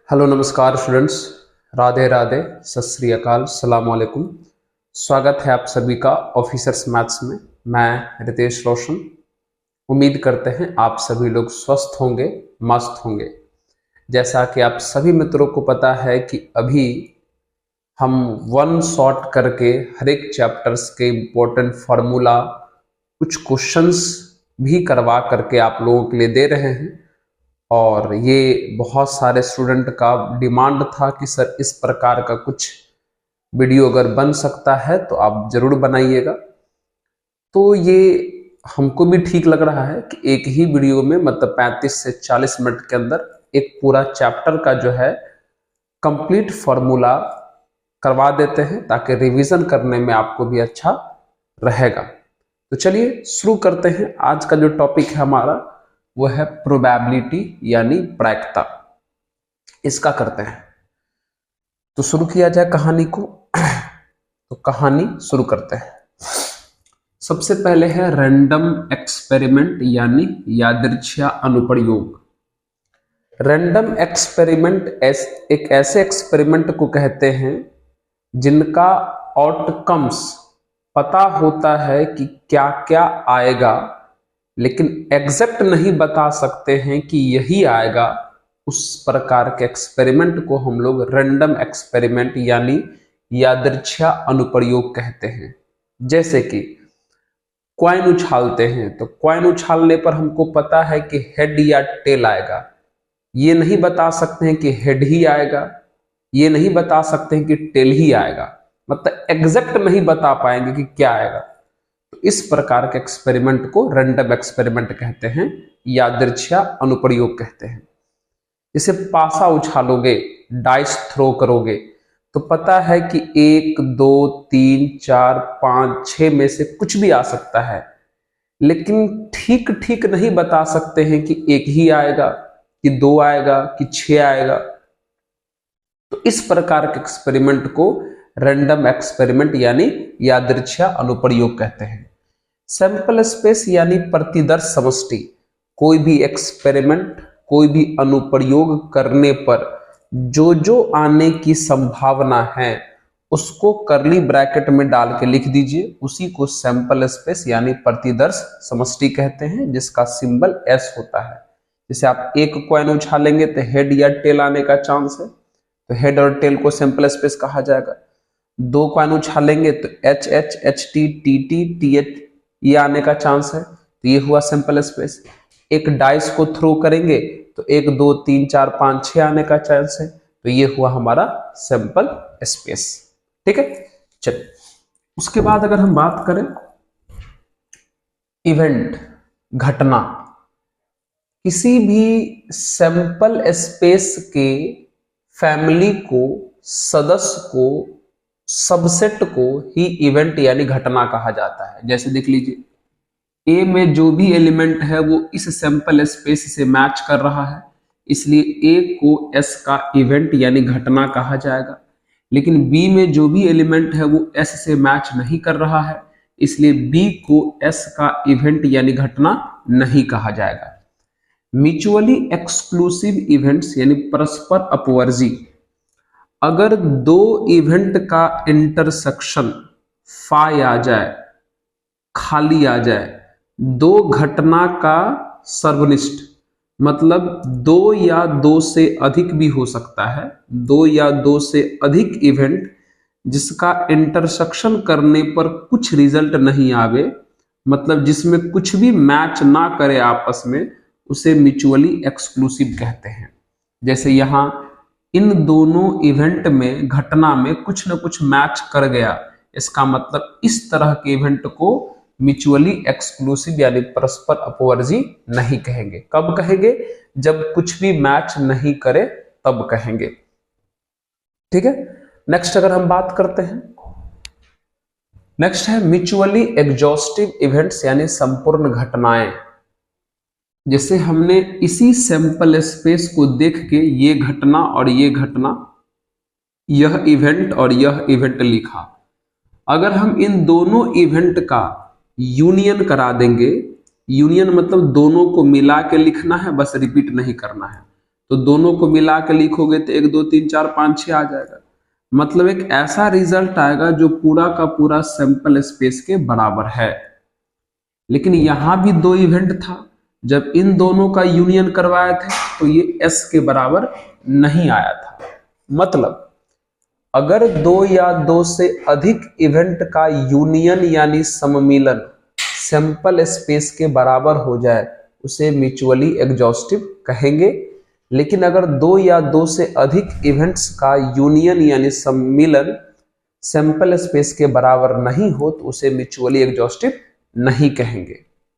Hello नमस्कार students. Radhe Radhe, सत श्री अकाल, सलाम वालेकुम। स्वागत है आप सभी का ऑफिसर्स मैथ्स में। मैं रितेश रोशन। उम्मीद करते हैं आप सभी लोग स्वस्थ होंगे, मस्त होंगे। जैसा कि आप सभी मित्रों को पता है कि अभी हम वन शॉट करके हर एक चैप्टर्स के इम्पोर्टेंट फार्मूला, कुछ क्वेश्चंस भी करवा करके आप लोगों के लिए दे रहे हैं। और ये बहुत सारे स्टूडेंट का डिमांड था कि सर इस प्रकार का कुछ वीडियो अगर बन सकता है तो आप जरूर बनाइएगा। तो ये हमको भी ठीक लग रहा है कि एक ही वीडियो में मतलब 35 से 40 मिनट के अंदर एक पूरा चैप्टर का जो है कंप्लीट फॉर्मूला करवा देते हैं, ताकि रिवीजन करने में आपको भी अच्छा रहेगा। तो चलिए शुरू करते हैं। आज का जो टॉपिक है हमारा वो है प्रोबेबिलिटी यानी प्रायिकता। इसका करते हैं, तो शुरू किया जाए कहानी को। तो कहानी शुरू करते हैं। सबसे पहले है रैंडम एक्सपेरिमेंट यानी यादृच्छिक अनुप्रयोग। रैंडम एक्सपेरिमेंट एक ऐसे एक्सपेरिमेंट को कहते हैं जिनका आउटकम्स पता होता है कि क्या क्या आएगा, लेकिन एग्जैक्ट नहीं बता सकते हैं कि यही आएगा। उस प्रकार के एक्सपेरिमेंट को हम लोग रैंडम एक्सपेरिमेंट यानी यादृच्छिक अनुप्रयोग कहते हैं। जैसे कि कॉइन उछालते हैं, तो कॉइन उछालने पर हमको पता है कि हेड या टेल आएगा। ये नहीं बता सकते हैं कि हेड ही आएगा, ये नहीं बता सकते हैं कि टेल ही आएगा, मतलब एग्जैक्ट नहीं बता पाएंगे कि क्या आएगा। तो इस प्रकार के एक्सपेरिमेंट को रैंडम एक्सपेरिमेंट कहते हैं, यादृच्छिक अनुप्रयोग कहते हैं। जैसे पासा उछालोगे, डाइस थ्रो करोगे, तो पता है कि 1 2 3 4 5 6 में से कुछ भी आ सकता है, लेकिन ठीक ठीक नहीं बता सकते हैं कि एक ही आएगा, कि 2 आएगा, कि 6 आएगा। तो इस प्रकार के एक्सपेरिमेंट को रैंडम एक्सपेरिमेंट यानी यादृच्छिक अनुप्रयोग कहते हैं। सैंपल स्पेस यानी प्रतिदर्श समष्टि। कोई भी एक्सपेरिमेंट, कोई भी अनुप्रयोग करने पर जो जो आने की संभावना है उसको करली ब्रैकेट में डाल के लिख दीजिए। उसी को सैंपल स्पेस यानी प्रतिदर्श समष्टि कहते हैं, जिसका सिंबल एस होता है। जैसे आप एक कॉइन उछालेंगे तो हेड या टेल आने का चांस है, तो हेड और टेल को सैंपल स्पेस कहा जाएगा। 2 कॉइन उछालेंगे तो H H H T T T T H ये आने का चांस है, तो ये हुआ सैंपल स्पेस। एक डाइस को थ्रो करेंगे तो 1 2 3 4 5 6 आने का चांस है, तो ये हुआ हमारा सैंपल स्पेस। ठीक है, चलिए उसके बाद अगर हम बात करें इवेंट, घटना, किसी भी सैंपल स्पेस के फैमिली को, सदस्य को, सबसेट को ही इवेंट यानी घटना कहा जाता है। जैसे देख लीजिए, ए में जो भी एलिमेंट है वो इस सैंपल स्पेस से मैच कर रहा है, इसलिए ए को एस का इवेंट यानी घटना कहा जाएगा। लेकिन बी में जो भी एलिमेंट है वो एस से मैच नहीं कर रहा है, इसलिए बी को एस का इवेंट यानी घटना नहीं कहा जाएगा। म्यूचुअली एक्सक्लूसिव इवेंट्स यानी परस्पर अपवर्जी। अगर 2 इवेंट का इंटरसेक्शन फाई आ जाए, खाली आ जाए, 2 घटना का सर्वनिष्ठ, मतलब 2 या 2 से अधिक भी हो सकता है, 2 या 2 से अधिक इवेंट जिसका इंटरसेक्शन करने पर कुछ रिजल्ट नहीं आवे, मतलब जिसमें कुछ भी मैच ना करे आपस में, उसे म्यूचुअली एक्सक्लूसिव कहते हैं। जैसे यहां इन दोनों इवेंट में, घटना में कुछ ना कुछ मैच कर गया, इसका मतलब इस तरह के इवेंट को म्यूचुअली एक्सक्लूसिव यानी परस्पर अपवर्जी नहीं कहेंगे। कब कहेंगे? जब कुछ भी मैच नहीं करे तब कहेंगे। ठीक है, नेक्स्ट अगर हम बात करते हैं, नेक्स्ट है म्यूचुअली एग्जॉस्टिव इवेंट्स यानी संपूर्ण घटनाएं। जैसे हमने इसी सैंपल स्पेस को देख के ये घटना और ये घटना, यह इवेंट और यह इवेंट लिखा। अगर हम इन दोनों इवेंट का यूनियन करा देंगे, यूनियन मतलब दोनों को मिला के लिखना है, बस रिपीट नहीं करना है, तो दोनों को मिला के लिखोगे तो 1 2 3 4 5 6 आ जाएगा। मतलब एक ऐसा रिजल्ट आएगा जो पूरा का पूरा सैंपल स्पेस के बराबर है। लेकिन यहां भी दो इवेंट था, जब इन दोनों का यूनियन करवाए थे तो ये S के बराबर नहीं आया था। मतलब अगर दो या दो से अधिक इवेंट का यूनियन यानी सम्मिलन सैंपल स्पेस के बराबर हो जाए उसे म्यूचुअली एग्जॉस्टिव कहेंगे। लेकिन अगर दो या दो से अधिक इवेंट्स का यूनियन यानी सम्मिलन सैंपल स्पेस के बराबर नहीं हो तो उसे म्यूचुअली एग्जॉस्टिव नहीं कहेंगे,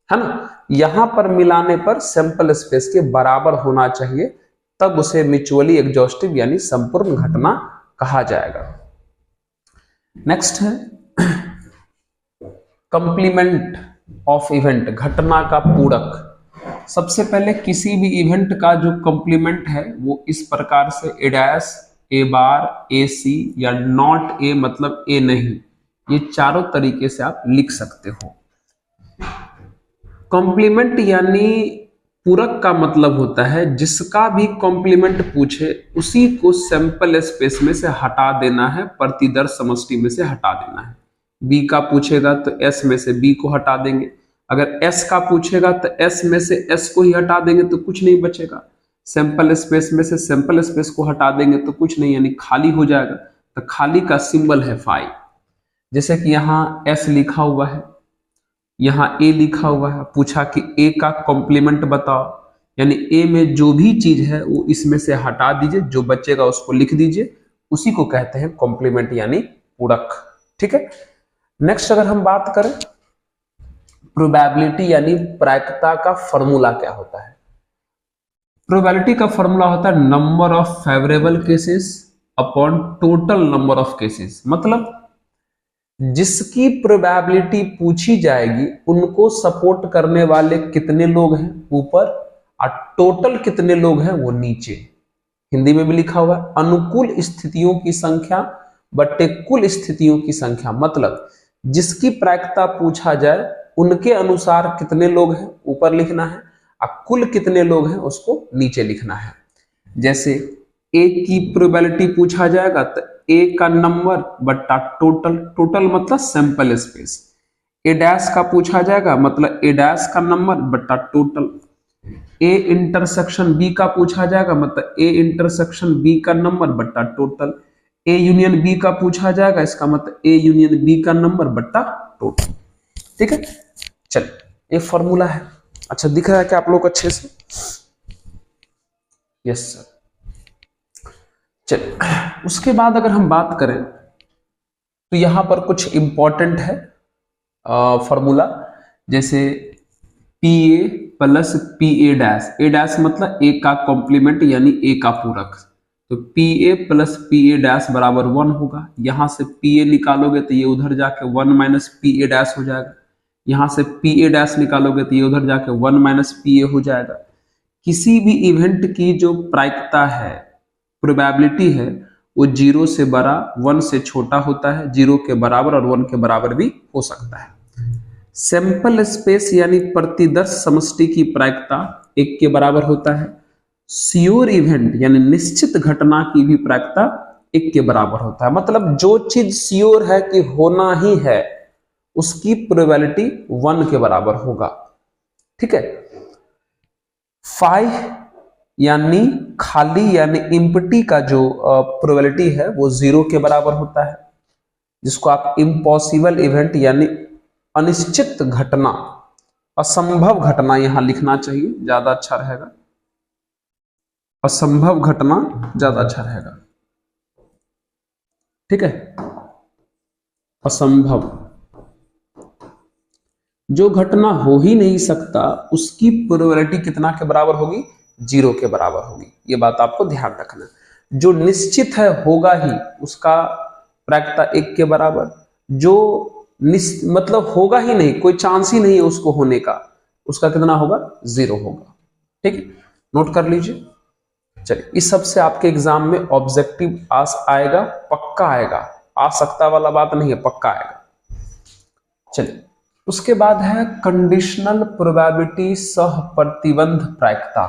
है ना। यहां पर मिलाने पर सैंपल स्पेस के बराबर होना चाहिए, तब उसे म्यूचुअली एग्जॉस्टिव यानी संपूर्ण घटना कहा जाएगा। नेक्स्ट है कंप्लीमेंट ऑफ इवेंट, घटना का पूरक। सबसे पहले किसी भी इवेंट का जो कंप्लीमेंट है वो इस प्रकार से ए डैश, ए बार, ए सी या नॉट ए मतलब ए नहीं, ये चारों तरीके से आप लिख सकते हो। कॉम्प्लीमेंट यानी पूरक का मतलब होता है जिसका भी कॉम्प्लीमेंट पूछे उसी को सैंपल स्पेस में से हटा देना है, प्रतिदर्श समष्टि में से हटा देना है। बी का पूछेगा तो एस में से बी को हटा देंगे, अगर एस का पूछेगा तो एस में से एस को ही हटा देंगे तो कुछ नहीं बचेगा, सैंपल स्पेस में से सैंपल स्पेस को हटा देंगे तो कुछ नहीं यानी खाली हो जाएगा। तो खाली का सिंबल है फाई। जैसे कि यहाँ एस लिखा हुआ है, यहाँ ए लिखा हुआ है, पूछा कि ए का कॉम्प्लीमेंट बताओ, यानी ए में जो भी चीज है वो इसमें से हटा दीजिए, जो बचेगा उसको लिख दीजिए, उसी को कहते हैं कॉम्प्लीमेंट यानी पूरक। ठीक है। नेक्स्ट अगर हम बात करें प्रोबेबिलिटी यानी प्रायिकता का फॉर्मूला क्या होता है। प्रोबेबिलिटी का फॉर्मूला होता है number of favourable cases upon total number of cases. मतलब जिसकी प्रोबेबिलिटी पूछी जाएगी उनको सपोर्ट करने वाले कितने लोग हैं ऊपर और टोटल कितने लोग हैं वो नीचे। हिंदी में भी लिखा हुआ है अनुकूल स्थितियों की संख्या बट्टे कुल स्थितियों की संख्या। मतलब जिसकी प्रायिकता पूछा जाए उनके अनुसार कितने लोग हैं ऊपर लिखना है और कुल कितने लोग हैं उसको नीचे लिखना है। जैसे ए की प्रोबेबिलिटी पूछा जाएगा तो ए का नंबर बट्टा टोटल, टोटल मतलब सैंपल स्पेस। ए डैश का पूछा जाएगा मतलब ए डैश का नंबर बट्टा टोटल। ए इंटरसेक्शन बी का पूछा जाएगा मतलब ए इंटरसेक्शन बी का नंबर बट्टा टोटल। ए यूनियन बी का पूछा जाएगा इसका मतलब ए यूनियन बी का नंबर बट्टा टोटल। ठीक है। चलिए ये फॉर्मूला है। अच्छा दिख रहा है क्या आप लोग अच्छे से? Yes sir. चलिए उसके बाद अगर हम बात करें तो यहां पर कुछ इंपॉर्टेंट है फॉर्मूला। जैसे P A plus P A dash, A dash मतलब ए का कॉम्प्लीमेंट यानी ए का पूरक, तो P A plus P A dash बराबर 1 होगा। यहां से पी ए निकालोगे तो ये उधर जाके 1 माइनस पी ए डैश हो जाएगा। यहां से पी ए डैश निकालोगे तो ये उधर जाके 1 माइनस पी ए हो जाएगा। किसी भी इवेंट की जो प्रायिकता है प्रोबेबिलिटी है वो 0 से बड़ा 1 से छोटा होता है, 0 के बराबर और 1 के बराबर भी हो सकता है। सैंपल स्पेस यानी प्रतिदर्श समष्टि की प्रायिकता 1 के बराबर होता है। श्योर इवेंट यानी निश्चित घटना की भी प्रायिकता 1 के बराबर होता है। मतलब जो चीज श्योर है कि होना ही है उसकी प्रोबेबिलिटी 1 के बराबर होगा। ठीक है। 5 यानी खाली यानी इम्पटी का जो प्रोबेबिलिटी है वो 0 के बराबर होता है, जिसको आप इम्पॉसिबल इवेंट यानी अनिश्चित घटना, असंभव घटना यहां लिखना चाहिए, ज्यादा अच्छा रहेगा। असंभव घटना ज्यादा अच्छा रहेगा। ठीक है। असंभव जो घटना हो ही नहीं सकता उसकी प्रोबेबिलिटी कितना के बराबर होगी? 0 के बराबर होगी। ये बात आपको ध्यान रखना। जो निश्चित है होगा ही उसका प्रायिकता 1 के बराबर, जो मतलब होगा ही नहीं, कोई चांस ही नहीं है उसको होने का, उसका कितना होगा? 0 होगा। ठीक है, नोट कर लीजिए। चलिए इस सब से आपके एग्जाम में ऑब्जेक्टिव आएगा, पक्का आएगा, आ सकता वाला बात नहीं है, पक्का आएगा। चलिए उसके बाद है कंडीशनल प्रोबेबिलिटी सह प्रतिबंध प्रायिकता।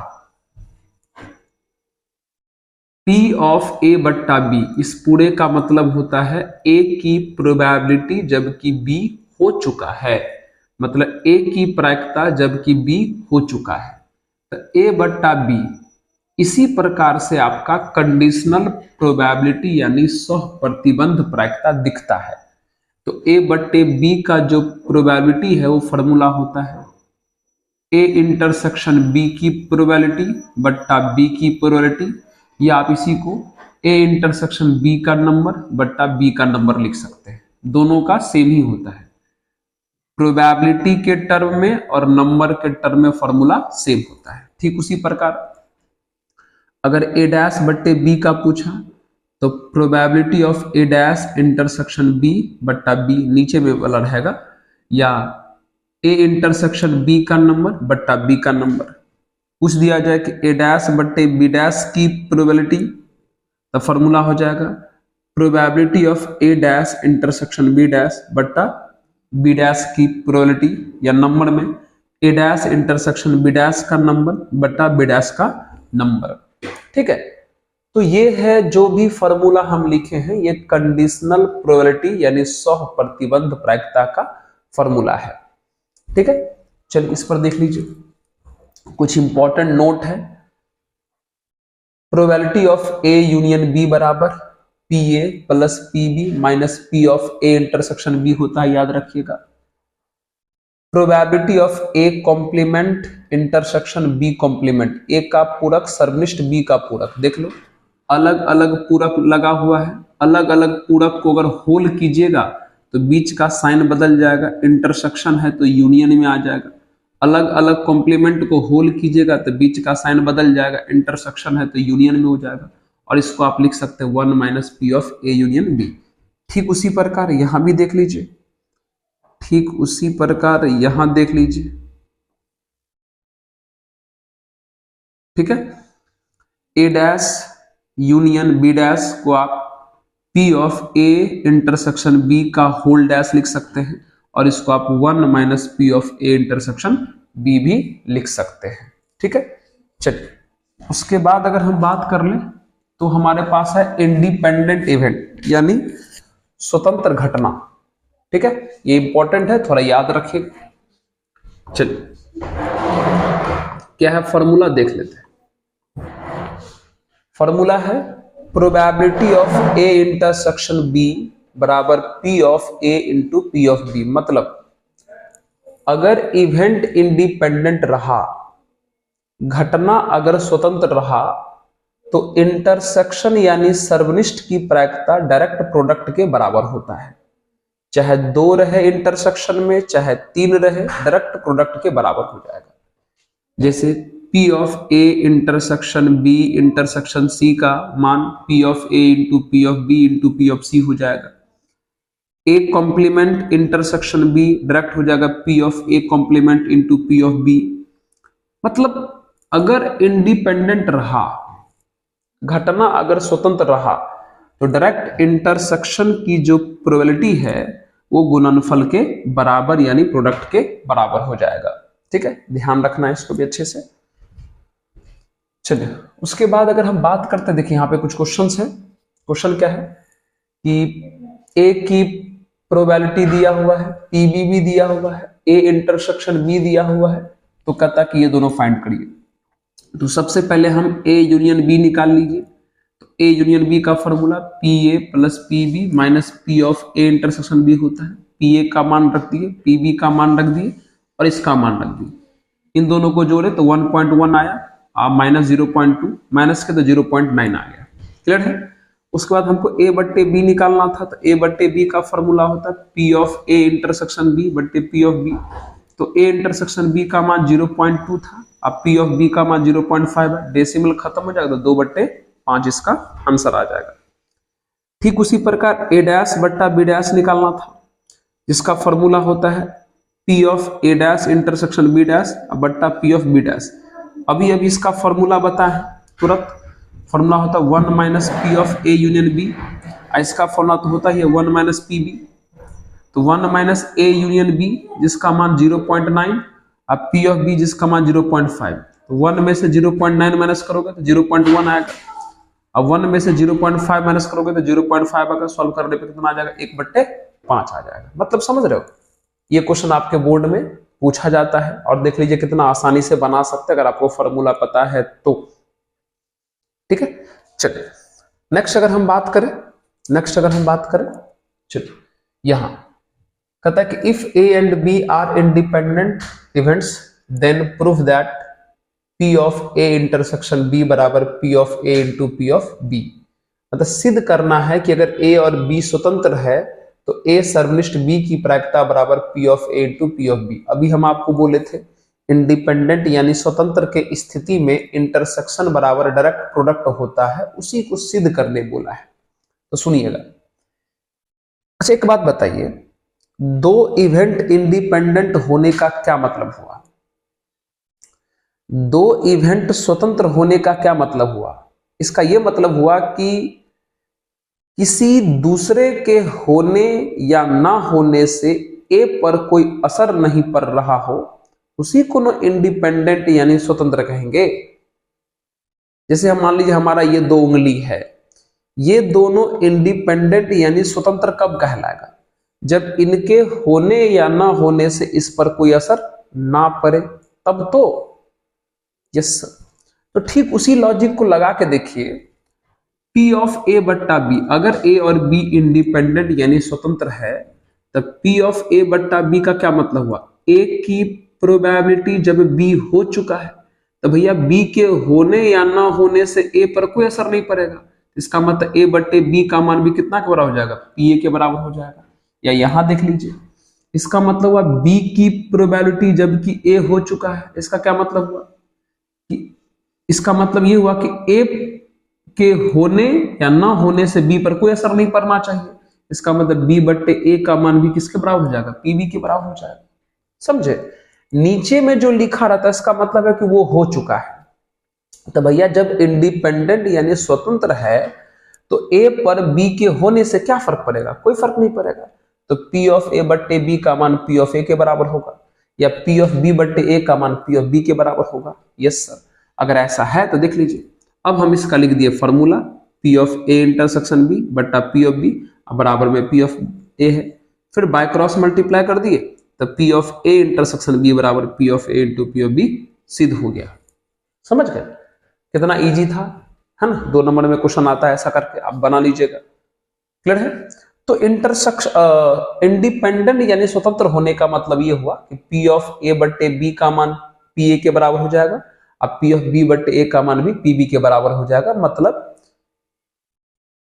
पी ऑफ ए बट्टा बी, इस पूरे का मतलब होता है ए की प्रोबेबिलिटी जबकि बी हो चुका है, मतलब ए की प्रायिकता जबकि बी हो चुका है, तो ए बट्टा बी। इसी प्रकार से आपका कंडीशनल प्रोबेबिलिटी यानी सह प्रतिबंध प्रायिकता दिखता है। तो ए बट्टे बी का जो प्रोबेबिलिटी है वो फॉर्मूला होता है ए इंटरसेक्शन बी की प्रोबेबिलिटी बट्टा बी की प्रोबेबिलिटी, या आप इसी को ए इंटरसेक्शन बी का नंबर बट्टा बी का नंबर लिख सकते हैं, दोनों का सेम ही होता है। प्रोबेबिलिटी के टर्म में और नंबर के टर्म में फॉर्मूला सेम होता है। ठीक उसी प्रकार अगर ए डैश बट्टे बी का पूछा तो probability of A dash intersection B बट्टा बी नीचे में वाला रहेगा, या ए इंटरसेक्शन बी का नंबर बट्टा बी का नंबर। पूछ दिया जाए कि ए डैश बट्टे बी डैश की प्रोबेबिलिटी, तो फॉर्मूला हो जाएगा probability of A dash intersection B dash बट्टा बी डैश की प्रोबेबिलिटी, या नंबर में A dash intersection B dash का नंबर बट्टा बी डैश का नंबर। ठीक है, तो ये है जो भी फॉर्मूला हम लिखे हैं ये कंडीशनल प्रोबेबिलिटी यानी सह प्रतिबंध प्रायिकता का फॉर्मूला है। ठीक है, चलिए इस पर देख लीजिए, कुछ इंपॉर्टेंट नोट है। Probability of A union B बराबर P A plus P B minus P of A intersection B होता है, याद रखिएगा। Probability of A complement intersection B complement, A का पूरक सर्वनिष्ठ बी का पूरक, देख लो अलग अलग पूरक लगा हुआ है, अलग अलग पूरक को अगर होल कीजिएगा तो बीच का साइन बदल जाएगा, इंटरसेक्शन है तो यूनियन में आ जाएगा। अलग अलग कॉम्प्लीमेंट को होल कीजिएगा तो बीच का साइन बदल जाएगा, इंटरसेक्शन है तो यूनियन में हो जाएगा, और इसको आप लिख सकते हैं 1 minus P of A union B. ठीक उसी प्रकार यहां भी देख लीजिए, ठीक उसी प्रकार यहां देख लीजिए। ठीक है, A dash union B dash को आप P of A intersection B का होल डैश लिख सकते हैं, और इसको आप 1 minus P of A intersection B भी लिख सकते हैं। ठीक है, चलिए उसके बाद अगर हम बात कर लें तो हमारे पास है इंडिपेंडेंट इवेंट यानी स्वतंत्र घटना। ठीक है, ये इंपॉर्टेंट है, थोड़ा याद रखिएगा। चलिए क्या है फॉर्मूला देख लेते हैं। फॉर्मूला है probability of A intersection B बराबर P of A into P of B, मतलब अगर इवेंट इंडिपेंडेंट रहा, घटना अगर स्वतंत्र रहा, तो इंटरसेक्शन यानी सर्वनिष्ठ की प्रायिकता डायरेक्ट प्रोडक्ट के बराबर होता है। चाहे 2 रहे इंटरसेक्शन में, चाहे 3 रहे, डायरेक्ट प्रोडक्ट के बराबर हो जाएगा। जैसे P of A intersection B intersection C का मान P of A into P of B into P of C हो जाएगा। A complement intersection B direct हो जाएगा P of A complement into P of B। मतलब अगर independent रहा, घटना अगर स्वतंत्र रहा, तो डायरेक्ट इंटरसेक्शन की जो प्रोबेबिलिटी है वो गुणनफल के बराबर यानी प्रोडक्ट के बराबर हो जाएगा। ठीक है, ध्यान रखना है इसको भी अच्छे से। चलिए उसके बाद अगर हम बात करते हैं, देखिए यहाँ पे कुछ क्वेश्चंस है। क्वेश्चन क्या है कि ए की प्रोबेबिलिटी दिया हुआ है, पीबी भी दिया हुआ है, ए इंटरसेक्शन बी दिया हुआ है, तो कहता कि ये दोनों फाइंड करिए। तो सबसे पहले हम ए यूनियन बी निकाल लीजिए। तो ए यूनियन बी का formula P A plus P B minus P of A intersection B होता है। पी ए का मान रख दिए, पी बी का मान रख दिए और इसका मान रख दिए। इन दोनों को जोड़े तो 1.1 आया, माइनस 0.2 माइनस के तो 0.9 आ गया। क्लियर है। उसके बाद हमको ए बट्टे बी निकालना था, तो ए बट्टे बी का फॉर्मूला होता है P of A intersection B बट्टे पी ऑफ बी। तो ए इंटरसेक्शन बी का मान 0.2 था, अब पी ऑफ बी का मान 0.5 है, डेसिमल खत्म हो जाएगा तो 2/5 इसका आंसर आ जाएगा। ठीक उसी प्रकार ए डैश बट्टा बी डैश निकालना था, जिसका फॉर्मूला होता है P of A dash intersection B dash बट्टा पी ऑफ बी डैश। अभी इसका फॉर्मूला बताए तुरंत, फॉर्मूला होता है 1 minus P of A union B, इसका फॉर्मूला तो होता है 1 माइनस पी बी। तो 1 माइनस ए यूनियन बी जिसका मान 0.9, अब पी ऑफ बी जिसका मान 0.5। तो 1 में से 0.9 माइनस करोगे तो 0.1 आएगा। अब 1 में से 0.5 माइनस करोगे तो 0.5 अगर सॉल्व करने पे कितना आ जाएगा, 1/5 आ जाएगा। मतलब समझ रहे हो, ये क्वेश्चन आपके बोर्ड में पूछा जाता है और देख लीजिए कितना आसानी से बना सकते हैं अगर आपको फॉर्मूला पता है तो। ठीक है, चलिए नेक्स्ट अगर हम बात करें, चलिए यहां कहता है कि if A and B are independent events then prove that P of A intersection B बराबर P of A into P of B। मतलब सिद्ध करना है कि अगर A और B स्वतंत्र है तो A सर्वनिष्ठ B की प्रायिकता बराबर P of A into P of B। अभी हम आपको बोले थे इंडिपेंडेंट यानी स्वतंत्र के स्थिति में इंटरसेक्शन बराबर डायरेक्ट प्रोडक्ट होता है, उसी को सिद्ध करने बोला है। तो सुनिएगा, अच्छा एक बात बताइए, दो इवेंट इंडिपेंडेंट होने का क्या मतलब हुआ? दो इवेंट स्वतंत्र होने का क्या मतलब हुआ? इसका यह मतलब हुआ कि किसी दूसरे के होने या ना होने से ए पर कोई असर नहीं पड़ रहा हो, उसी को ना इंडिपेंडेंट यानी स्वतंत्र कहेंगे। जैसे हम मान लीजिए हमारा ये 2 उंगली है, ये दोनों इंडिपेंडेंट यानी स्वतंत्र कब कहलाएगा? जब इनके होने या ना होने से इस पर कोई असर ना पड़े, तब तो। यस सर, तो ठीक उसी लॉजिक को लगा के देखिए, P ऑफ A बट्टा B, अगर A और B इंडिपेंडेंट यानी स्वतंत्र है तब P ऑफ A बट्टा B का क्या मतलब हुआ? A की प्रोबेबिलिटी जब B हो चुका है तो भैया B के होने या ना होने से A पर कोई असर नहीं पड़ेगा। इसका मतलब A बट्टे B का मान भी कितना के बराबर हो जाएगा? PA के बराबर हो जाएगा। या यहां देख लीजिए, इसका मतलब हुआ B की प्रोबेबिलिटी जबकि A हो चुका है। इसका क्या मतलब हुआ? इसका मतलब ये हुआ कि A के होने या ना होने से B पर कोई असर नहीं पड़ना चाहिए। इसका मतलब B बट्टे A का मान भी किसके बराबर हो जाएगा? PB के बराबर हो जाएगा। समझे? नीचे में जो लिखा रहता है इसका मतलब है कि वो हो चुका है। तो भैया जब इंडिपेंडेंट यानी स्वतंत्र है तो A पर B के होने से क्या फर्क पड़ेगा? कोई फर्क नहीं पड़ेगा। तो P ऑफ A बट्टे B का मान P ऑफ A के बराबर होगा, या P ऑफ B बट्टे A का मान P ऑफ B के बराबर होगा। यस सर, अगर ऐसा है तो देख लीजिए, अब हम इसका लिख दिए formula, P of A intersection B बट्टा P ऑफ B बराबर में P ऑफ A है, फिर बाय क्रॉस मल्टीप्लाई कर दिए तो P of A intersection B बराबर P of A into P of B सिद्ध हो गया। समझ गए? कितना इजी था, है ना? 2 नंबर में क्वेश्चन आता है ऐसा करके, आप बना लीजिएगा। क्लियर है? तो इंटरसेक्शन इंडिपेंडेंट यानी स्वतंत्र होने का मतलब ये हुआ कि P ऑफ A बट्टे B का मान PA के बराबर हो जाएगा, अब P ऑफ B बट्टे A का मान भी PB के बराबर हो जाएगा। मतलब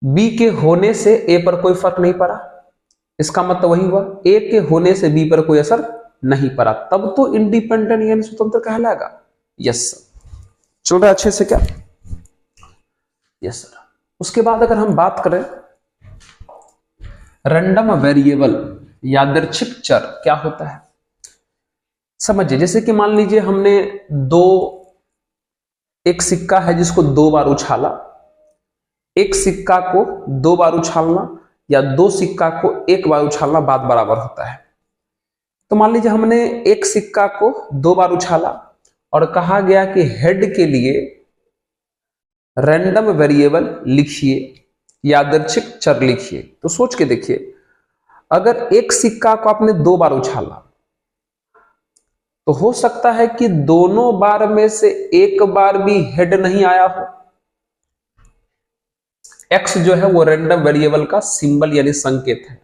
B के होने से A पर कोई फर्क नहीं पड़ा। इसका मतलब वही हुआ, A के होने से B पर कोई असर नहीं पड़ा, तब तो इंडिपेंडेंट यानी स्वतंत्र कहलाएगा। यस सर, चल रहा है अच्छे से क्या? Yes sir. उसके बाद अगर हम बात करें रैंडम वेरिएबल, यादृच्छिक चर क्या होता है समझिए। जैसे कि मान लीजिए हमने एक सिक्का है जिसको 2 बार उछाला, एक सिक्का को 2 बार उछालना या 2 सिक्का को 1 बार उछालना बात बराबर होता है। तो मान लीजिए हमने एक सिक्का को 2 बार उछाला और कहा गया कि हेड के लिए रैंडम वेरिएबल लिखिए, यादृच्छिक चर लिखिए। तो सोच के देखिए, अगर एक सिक्का को आपने 2 बार उछाला तो हो सकता है कि दोनों बार में से एक बार भी हेड नहीं आया हो। एक्स जो है वो रैंडम वेरिएबल का सिंबल यानी संकेत है।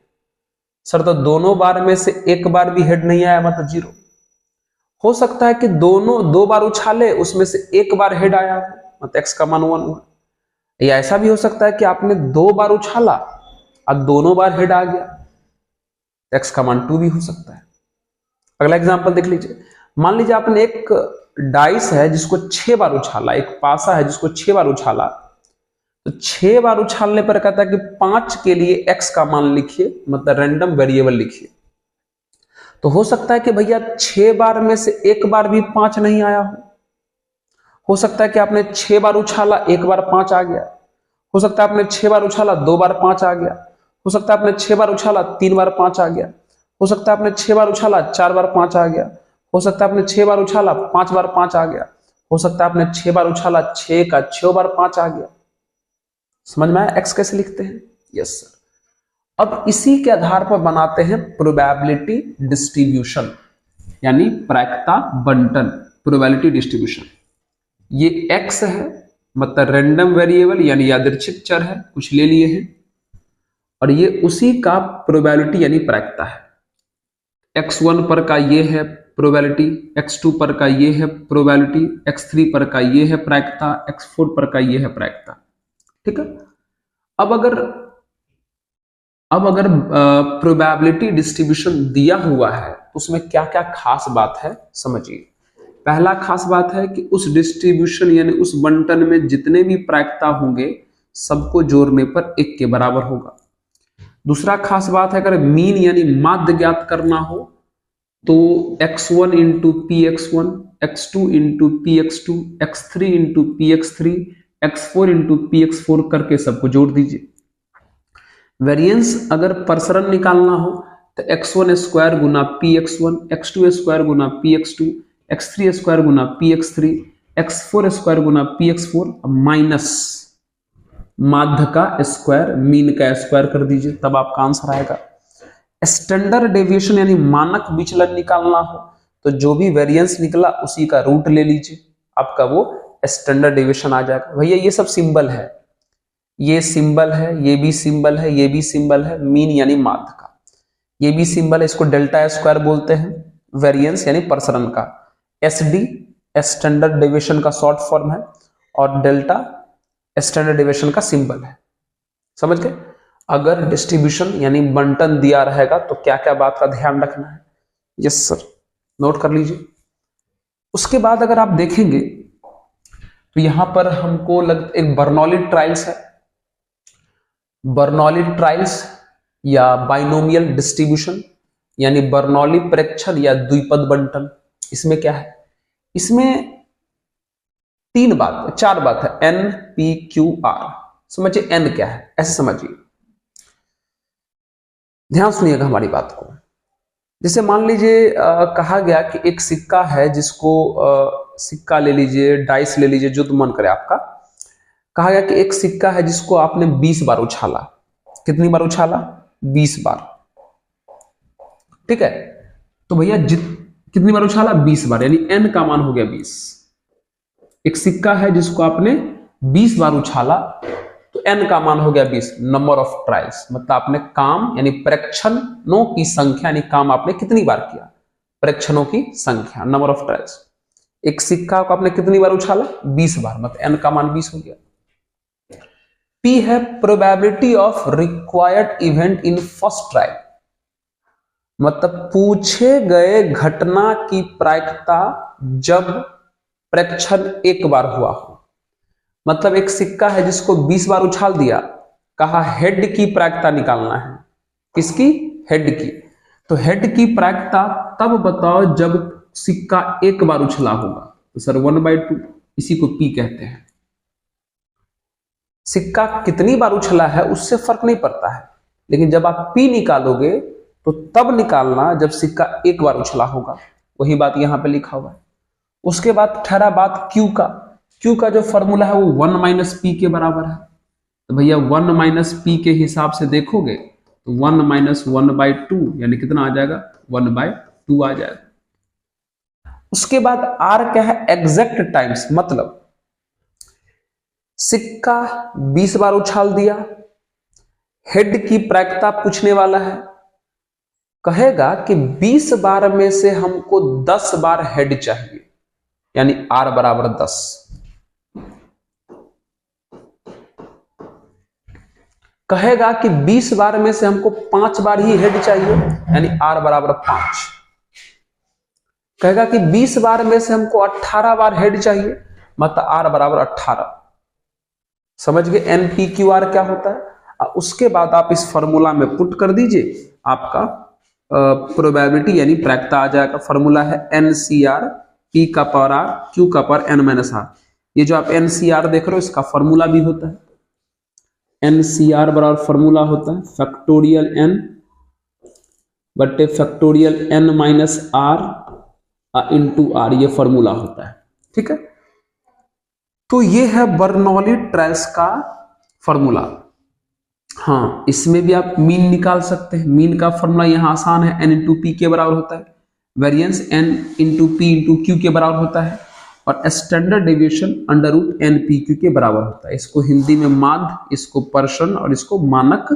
सर तो दोनों बार में से एक बार भी हेड नहीं आया मतलब 0। हो सकता है कि दोनों 2 बार उछाले, उसमें से एक बार हेड आया हो, मतलब एक्स का मान 1 हुआ। या ऐसा भी हो सकता है कि आपने 2 बार उछाला और दोनों बार हेड आ गया, एक्स का मान 2 भी हो सकता है। अगला एग्जांपल देख लीजिए, मान लीजिए आपने एक डाइस है जिसको 6 बार उछाला, एक पासा है जिसको 6 बार उछाला, तो 6 बार उछालने पर कहता है कि 5 के लिए एक्स का मान लिखिए, मतलब रैंडम वेरिएबल लिखिए। तो हो सकता है कि भैया 6 बार में से एक बार भी 5 नहीं आया हो सकता है कि आपने 6 बार उछाला, 1 बार 5 आ गया। हो सकता है आपने 6 बार उछाला, 2 बार 5 आ गया। हो सकता है आपने 6 बार उछाला, 3 बार 5 आ गया। हो सकता है आपने 6 बार उछाला, 4 बार 5 आ गया। हो सकता है आपने 6 बार उछाला, 5 बार 5 आ गया। हो सकता है आपने 6 बार उछाला, 6 का 6 बार 5 आ गया। समझ में आया? एक्स कैसे लिखते हैं? Yes sir. अब इसी के आधार पर बनाते हैं प्रोबेबिलिटी डिस्ट्रीब्यूशन, यानी प्रायिकता बंटन, प्रोबेबिलिटी डिस्ट्रीब्यूशन। ये एक्स है, मतलब रैंडम वेरिएबल यानी यादृच्छिक चर है, कुछ ले लिए हैं, और ये उसी का प्रोबेबिलिटी यानी प्रायिकता है। x1 पर का ये है प्रोबेबिलिटी, x2 पर का ये है प्रोबेबिलिटी, x3 पर का ये है प्रायिकता, x4 पर का ये है प्रायिकता। ठीक है। अब अगर प्रोबेबिलिटी डिस्ट्रीब्यूशन दिया हुआ है तो उसमें क्या क्या खास बात है समझिए। पहला खास बात है कि उस डिस्ट्रीब्यूशन यानी उस बंटन में जितने भी प्रायिकता होंगे सबको जोड़ने पर 1 के बराबर होगा। दूसरा खास बात है, अगर मीन यानी माध्य ज्ञात करना हो तो x1 into P x1, x2 into P x2, x3 into P x3, x4 into P x4 करके सबको जोड़ दीजिए। वेरिएंस अगर प्रसरण निकालना हो तो x1 स्क्वायर गुना पी x1, x2 स्क्वायर गुना पी x2, x3 स्क्वायर गुना पी x3, x4 स्क्वायर गुना P x4 minus माध्य का स्क्वायर, मीन का स्क्वायर कर दीजिए, तब आपका आंसर आएगा। स्टैंडर्ड डेविएशन यानी मानक विचलन निकालना हो तो जो भी वेरिएंस निकला उसी का रूट ले लीजिए, आपका वो स्टैंडर्ड डेविएशन आ जाएगा। भैया ये सब सिंबल है, ये सिंबल है, ये भी सिंबल है, ये भी सिंबल है, मीन यानी माध्य का, ये भी सिंबल है, इसको डेल्टा स्क्वायर बोलते हैं, वेरिएंस यानी प्रसरण का, एसडी स्टैंडर्ड डेविएशन का शॉर्ट फॉर्म है, और डेल्टा स्टैंडर्ड डेविएशन का सिंबल है। समझ गए? अगर डिस्ट्रीब्यूशन यानी बंटन दिया रहेगा तो क्या क्या बात का ध्यान रखना है? यस सर, नोट कर लीजिए। उसके बाद अगर आप देखेंगे तो यहां पर हमको एक बर्नौली ट्रायल्स है, बर्नौली ट्रायल्स या बाइनोमियल डिस्ट्रीब्यूशन यानी बर्नौली प्रेक्षण या द्विपद बंटन। इसमें क्या है? इसमें चार बात है, एन पी क्यू आर। समझिए एन क्या है, ऐसे समझिए, ध्यान सुनिएगा हमारी बात को। जैसे मान लीजिए कहा गया कि एक सिक्का है जिसको सिक्का ले लीजिए, डाइस ले लीजिए, जो तो मन करे आपका। कहा गया कि एक सिक्का है जिसको आपने 20 बार उछाला। कितनी बार उछाला? 20 बार। ठीक है, तो भैया कितनी बार उछाला? 20 बार, यानी एन का मान हो गया 20। एक सिक्का है जिसको आपने 20 बार उछाला तो एन का मान हो गया 20, नंबर ऑफ ट्रायल्स, मतलब आपने काम यानी प्रेक्षणों की संख्या, यानी काम आपने कितनी बार किया, प्रेक्षणों की संख्या, नंबर ऑफ ट्रायल्स। एक सिक्का को आपने कितनी बार उछाला? 20 बार, मतलब एन का मान 20 हो गया। पी है probability of required event in first trial, मतलब पूछे गए घटना की प्रायिकता जब प्रेक्षण एक बार हुआ हो। मतलब एक सिक्का है जिसको 20 बार उछाल दिया, कहा हेड की प्रायिकता निकालना है। किसकी? हेड की। तो हेड की प्रायिकता तब बताओ जब सिक्का एक बार उछला होगा। तो सर 1/2, इसी को पी कहते हैं। सिक्का कितनी बार उछला है उससे फर्क नहीं पड़ता है, लेकिन जब आप पी निकालोगे तो तब निकालना जब सिक्का एक बार उछला होगा। वही बात यहां पे लिखा हुआ है। उसके बाद ठहरा बात क्यू का। क्यू का जो फॉर्मूला है वो 1 माइनस पी के बराबर है। तो भैया 1 माइनस पी के हिसाब से देखोगे तो 1 माइनस 1/2 यानी कितना आ जाएगा? 1/2 आ जाएगा। उसके बाद आर क्या है? एग्जैक्ट टाइम्स, मतलब सिक्का 20 बार उछाल दिया, हेड की प्रायिकता पूछने वाला है, कहेगा कि 20 बार में से हमको 10 बार हेड चाहिए, यानी R बराबर 10। कहेगा कि 20 बार में से हमको 5 बार ही हेड चाहिए, यानी R बराबर 5। कहेगा कि 20 बार में से हमको 18 बार हेड चाहिए, मतलब R बराबर 18। समझ गए NPQR क्या होता है? उसके बाद आप इस फॉर्मूला में पुट कर दीजिए, आपका प्रोबेबिलिटी यानी प्रायिकता आ जाएगा। फॉर्मूला है NCR P का पावर R Q का पावर N माइनस R। ये जो आप NCR देख रहे हो इसका फॉर्मूला भी होता है। NCR बराबर फॉर्मूला होता है फैक्टोरियल N बटे factorial N minus R into R, ये फॉर्मूला होता है। ठीक है, तो ये है बर्नौली ट्रायल्स का फॉर्मूला। हाँ, इसमें भी आप मीन निकाल सकते हैं। मीन का फॉर्मूला यहाँ आसान है, n इंटू पी के बराबर होता है। Variance n into P into Q के बराबर होता है, और standard deviation under root N P Q के बराबर होता है। इसको हिंदी में माध्य, इसको पर्सन और इसको मानक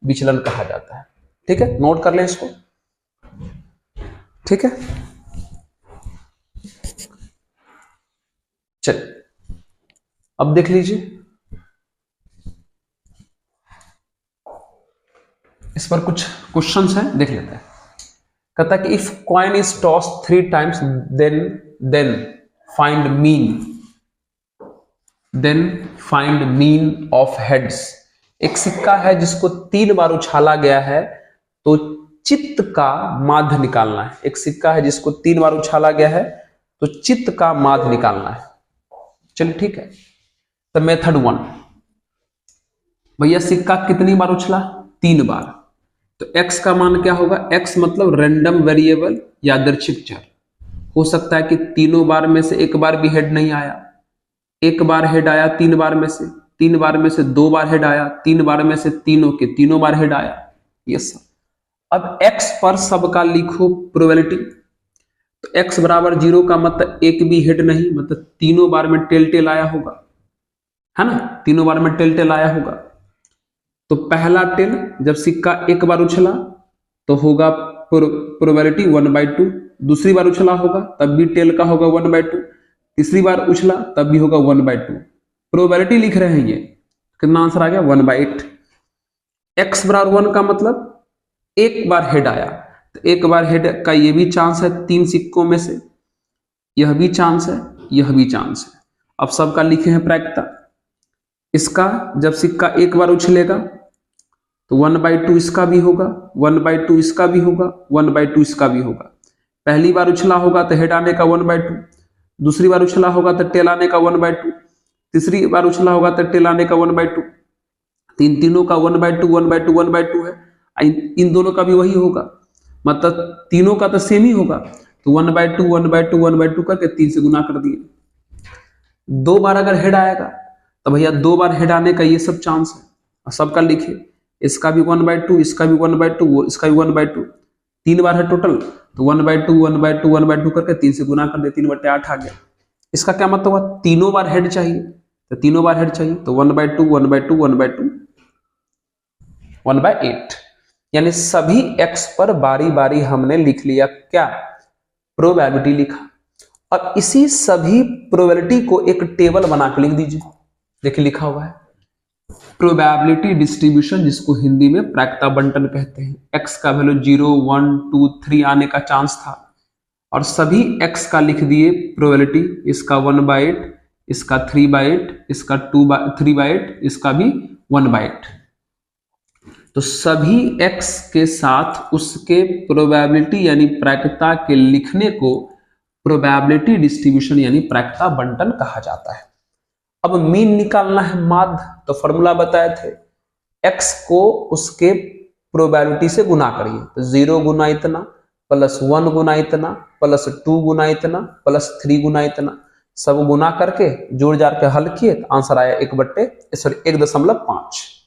विचलन कहा जाता है। ठीक है, नोट कर लें इसको। ठीक है, चलिए अब देख लीजिए, इस पर कुछ क्वेश्चंस हैं, देख लेते हैं। कहता है कि if coin is toss 3 times then find mean of heads. एक सिक्का है जिसको 3 बार उछाला गया है, तो चित्त का माध्य निकालना है। एक सिक्का है जिसको 3 बार उछाला गया है, तो चित्त का माध्य निकालना है। चलिए ठीक है, तो मेथड 1, भैया सिक्का कितनी बार उछला? 3 बार। तो x का मान क्या होगा? x मतलब रैंडम वेरिएबल, यादृच्छिक चर। हो सकता है कि तीनों बार में से एक बार भी हेड नहीं आया, एक बार हेड आया 3 बार में से, 3 बार में से 2 बार हेड आया, 3 बार में से तीनों के तीनों बार हेड आया, ये सब। अब x पर सबका लिखो प्रोबेबिलिटी। तो x बराबर 0 का मतलब एक भी हेड नहीं, मतलब तीनों बार में टेल आया होगा, है ना, तीनों बार में टेल आया होगा। तो पहला टेल जब सिक्का एक बार उछला तो होगा प्रोबेबिलिटी 1/2, दूसरी बार उछला होगा तब भी टेल का होगा 1/2, तीसरी बार उछला तब भी होगा 1/2। प्रोबेबिलिटी लिख रहे हैं, ये कितना आंसर आ गया? 1/8। x बराबर 1 का मतलब एक बार हेड आया, तो एक बार हेड का ये भी चांस है 3 सिक्कों में से, यह भी चांस है, यह भी चांस है। अब सबका लिखे हैं प्रायिकता। इसका जब सिक्का एक बार उछलेगा तो 1/2 इसका भी होगा, 1/2 इसका भी होगा, 1/2 इसका भी होगा। पहली बार उछला होगा तो हेड आने का 1/2, दूसरी बार उछला होगा तो टेल आने का 1/2, तीसरी बार उछला होगा तो टेल आने का 1/2। तीनों का 1/2 1/2 1/2 है, इन दोनों का भी वही होगा, मतलब तीनों का तो सेम ही होगा। तो 1/2 1/2 1/2 करके 3 से गुना कर दिए। 2 बार अगर हेड आएगा तो भैया 2 बार हेड आने का ये सब चांस है, और सबका लिखिए। इसका भी 1/2, इसका भी 1/2, इसका भी 1/2, 3 बार है टोटल, तो 1/2 1/2 1/2 करके 3 से गुना कर दे, 3/8 आ गया। इसका क्या मतलब हुआ? तीनों बार हेड चाहिए, तो तीनों बार हेड चाहिए, तो 1/2 1/2 1/2 1/8। यानी सभी x पर बारी बारी हमने लिख लिया क्या? प्रोबेबिलिटी लिखा। अब इसी सभी प्रोबेबिलिटी को एक टेबल बना के लिख दीजिए। देखिए लिखा हुआ है प्रोबेबिलिटी डिस्ट्रीब्यूशन, जिसको हिंदी में प्रायिकता बंटन कहते हैं। x का वैल्यू 0 1 2 3 आने का चांस था, और सभी x का लिख दिए प्रोबेबिलिटी। इसका 1/8, इसका 3/8, इसका 3/8, इसका भी 1/8। तो सभी x के साथ उसके प्रोबेबिलिटी यानी प्रायिकता के लिखने को प्रोबेबिलिटी डिस्ट्रीब्यूशन यानी प्रायिकता बंटन कहा जाता है। अब मीन निकालना है माध्य, तो फॉर्मूला बताए थे, x को उसके प्रोबेबिलिटी से गुना करिए। तो 0 गुना इतना प्लस 1 गुना इतना प्लस 2 गुना इतना प्लस 3 गुना इतना, सब गुना करके जोड़ जाड़ के हल किए तो आंसर आया 1/5।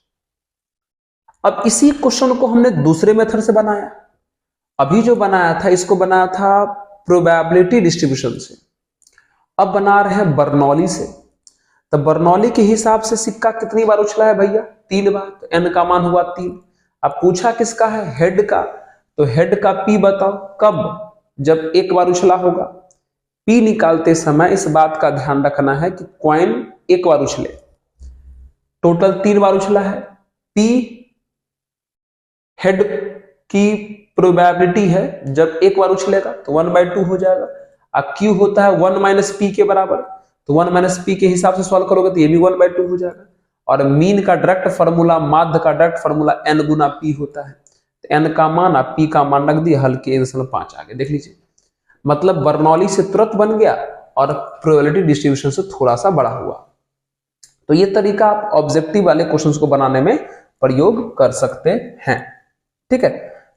अब इसी क्वेश्चन को हमने दूसरे मेथड से बनाया। अभी जो बनाया था इसको बनाया था प्रोबेबिलिटी डिस्ट्रीब्यूशन से, अब बना रहे हैं बर्नौली से। तो बर्नौली के हिसाब से सिक्का कितनी बार उछला है भैया? 3 बार, तो n का मान हुआ 3। अब पूछा किसका है? हेड का। तो हेड का p बताओ कब? जब एक बार उछला होगा। p निकालते समय इस बात का ध्यान रखना है कि कॉइन एक बार उछले, टोटल 3 बार उछला है। p हेड की प्रोबेबिलिटी है, जब एक बार उछलेगा तो 1/2 हो जाएगा। अब q होता है 1 - p के बराबर, तो 1 - p के हिसाब से सॉल्व करोगे तो ये भी 1/2 हो जाएगा। और मीन का डायरेक्ट फार्मूला, माध्य का डायरेक्ट फार्मूला n गुना p होता है। तो n का मान आप p का मान रख दिया, हल के 1.5 आ गया। देख लीजिए, मतलब बर्नौली से तुरंत बन गया और प्रोबेबिलिटी डिस्ट्रीब्यूशन से थोड़ा सा बड़ा हुआ। तो ये तरीका आप ऑब्जेक्टिव वाले क्वेश्चंस को बनाने में प्रयोग कर सकते हैं। ठीक है,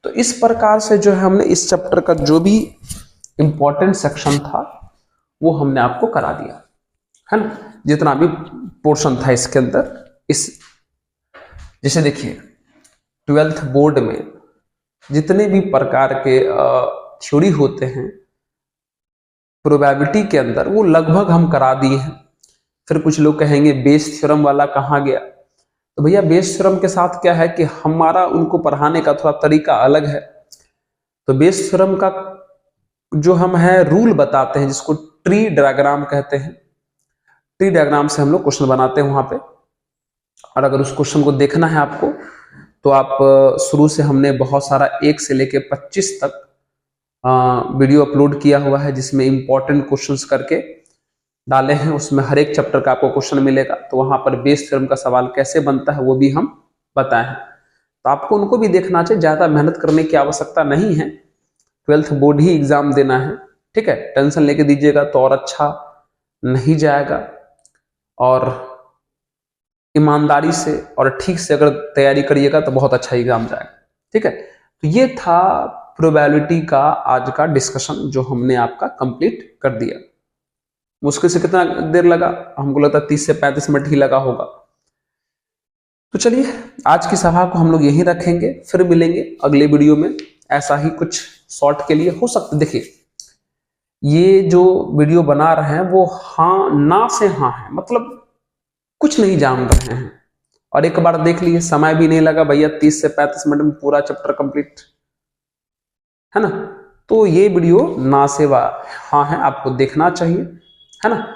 तो इस प्रकार से जो है हमने इस चैप्टर का जो भी इंपॉर्टेंट सेक्शन था वो हमने आपको करा दिया है ना, जितना भी पोर्शन था इसके अंदर इस जैसे देखिए 12th बोर्ड में जितने भी प्रकार के थ्योरी होते हैं प्रोबेबिलिटी के अंदर, वो लगभग हम करा दिए हैं। फिर कुछ लोग कहेंगे बेस थ्योरम वाला कहाँ गया? तो भैया बेस थ्योरम के साथ क्या है कि हमारा उनको पढ़ाने का थोड़ा तरीका अलग है। तो बेस थ्योरम का जो हम है रूल बताते हैं, जिसको ट्री डायग्राम कहते हैं। ट्री डायग्राम से हम लोग क्वेश्चन बनाते हैं वहां पे। और अगर उस क्वेश्चन को देखना है आपको, तो आप शुरू से हमने बहुत सारा 1 से लेके 25 तक वीडियो अपलोड किया हुआ है, जिसमें इंपॉर्टेंट क्वेश्चंस करके डाले हैं। उसमें हर एक चैप्टर का आपको क्वेश्चन मिलेगा। तो वहां पर बेस थ्योरम का सवाल कैसे बनता है वो भी हम बताए हैं। तो आपको उनको भी देखना चाहिए, ज्यादा मेहनत करने की आवश्यकता नहीं है। 12th बोर्ड ही एग्जाम देना है, ठीक है। टेंशन लेके दीजिएगा तो और अच्छा नहीं जाएगा। और ईमानदारी से और ठीक से अगर तैयारी करिएगा तो बहुत अच्छा एग्जाम जाएगा, ठीक है। तो ये था प्रोबेबिलिटी का आज का डिस्कशन, जो हमने आपका कंप्लीट कर दिया। मुश्किल से कितना देर लगा? हमको लगता है 30 से 35 मिनट ही लगा होगा। तो चलिए आज की सभा को हम लोग यहीं रखेंगे, फिर मिलेंगे अगले वीडियो में ऐसा ही कुछ शॉर्ट के लिए। हो सकता, देखिए ये जो वीडियो बना रहे हैं वो हाँ ना से हाँ है, मतलब कुछ नहीं जान रहे हैं। और एक बार देख लिए, समय भी नहीं लगा भैया, 30 से 35 मिनट में पूरा चैप्टर कंप्लीट, है ना। तो ये वीडियो ना से हाँ है, आपको देखना चाहिए, है ना।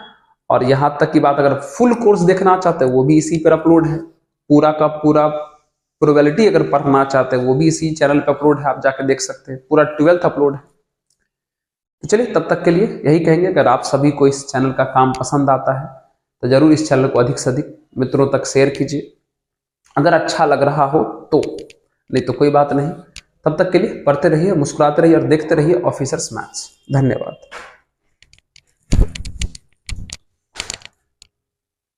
और यहां तक की बात, अगर फुल कोर्स देखना चाहते हैं वो भी इसी पर अपलोड है। पूरा का पूरा प्रोबेबिलिटी अगर पढ़ना चाहते हैं वो भी इसी चैनल पर अपलोड है, आप जाकर देख सकते हैं। पूरा 12th अपलोड है। तो चलिए तब तक के लिए यही कहेंगे, अगर आप सभी को इस चैनल का काम पसंद आता है तो जरूर इस चैनल को अधिक से अधिक मित्रों तक शेयर कीजिए। अगर अच्छा लग रहा हो तो, नहीं तो कोई बात नहीं। तब तक के लिए पढ़ते रहिए, मुस्कुराते रहिए और देखते रहिए ऑफिसर्स मैथ्स। धन्यवाद।